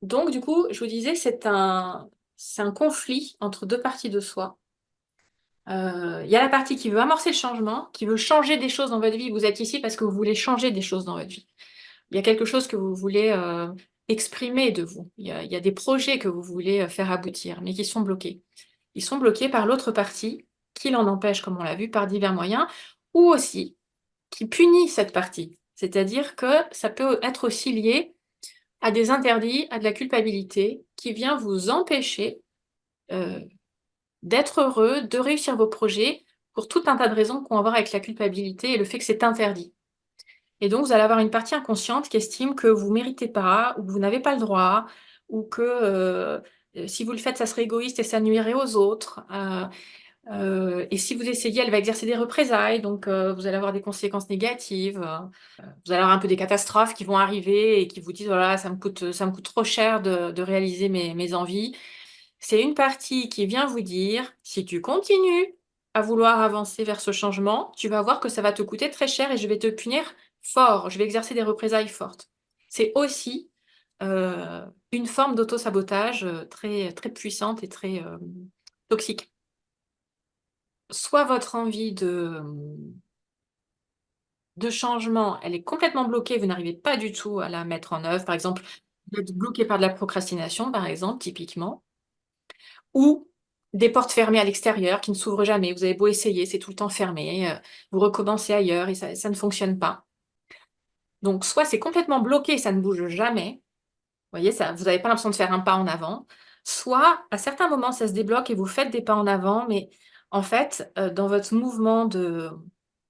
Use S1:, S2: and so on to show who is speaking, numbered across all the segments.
S1: Donc, du coup, je vous disais, c'est un conflit entre deux parties de soi. Il y a la partie qui veut amorcer le changement, qui veut changer des choses dans votre vie. Vous êtes ici parce que vous voulez changer des choses dans votre vie. Il y a quelque chose que vous voulez exprimer de vous. Il y a des projets que vous voulez faire aboutir, mais qui sont bloqués. Ils sont bloqués par l'autre partie, qui l'en empêche, comme on l'a vu, par divers moyens, ou aussi qui punit cette partie. C'est-à-dire que ça peut être aussi lié à des interdits, à de la culpabilité, qui vient vous empêcher euh, d'être heureux, de réussir vos projets, pour tout un tas de raisons qu'on va voir avec la culpabilité et le fait que c'est interdit. Et donc, vous allez avoir une partie inconsciente qui estime que vous ne méritez pas, ou que vous n'avez pas le droit, ou que si vous le faites, ça serait égoïste et ça nuirait aux autres. Et si vous essayez, elle va exercer des représailles, donc vous allez avoir des conséquences négatives. Vous allez avoir un peu des catastrophes qui vont arriver et qui vous disent, voilà, ça me coûte trop cher de réaliser mes envies. C'est une partie qui vient vous dire, si tu continues à vouloir avancer vers ce changement, tu vas voir que ça va te coûter très cher et je vais te punir fort, je vais exercer des représailles fortes. C'est aussi une forme d'auto-sabotage très, très puissante et très toxique. Soit votre envie de changement, elle est complètement bloquée, vous n'arrivez pas du tout à la mettre en œuvre. Par exemple, vous êtes bloqué par de la procrastination, par exemple, typiquement, ou des portes fermées à l'extérieur qui ne s'ouvrent jamais. Vous avez beau essayer, c'est tout le temps fermé, vous recommencez ailleurs et ça ne fonctionne pas. Donc, soit c'est complètement bloqué, ça ne bouge jamais, vous voyez, ça, vous n'avez pas l'impression de faire un pas en avant, soit à certains moments, ça se débloque et vous faites des pas en avant, mais en fait, dans votre mouvement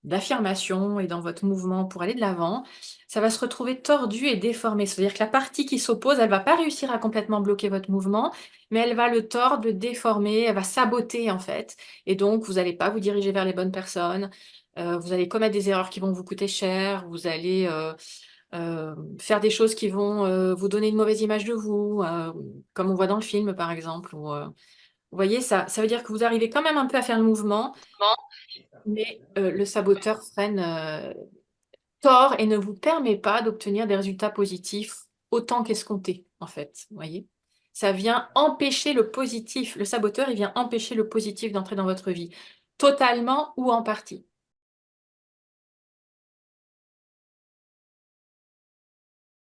S1: d'affirmation et dans votre mouvement pour aller de l'avant, ça va se retrouver tordu et déformé. C'est-à-dire que la partie qui s'oppose, elle va pas réussir à complètement bloquer votre mouvement, mais elle va le tordre, le déformer, elle va saboter en fait. Et donc, vous n'allez pas vous diriger vers les bonnes personnes, vous allez commettre des erreurs qui vont vous coûter cher, vous allez faire des choses qui vont vous donner une mauvaise image de vous, comme on voit dans le film par exemple. Vous voyez, ça veut dire que vous arrivez quand même un peu à faire le mouvement, mais le saboteur freine tort et ne vous permet pas d'obtenir des résultats positifs autant qu'escompté, en fait. Vous voyez? Ça vient empêcher le positif. Le saboteur, il vient empêcher le positif d'entrer dans votre vie, totalement ou en partie.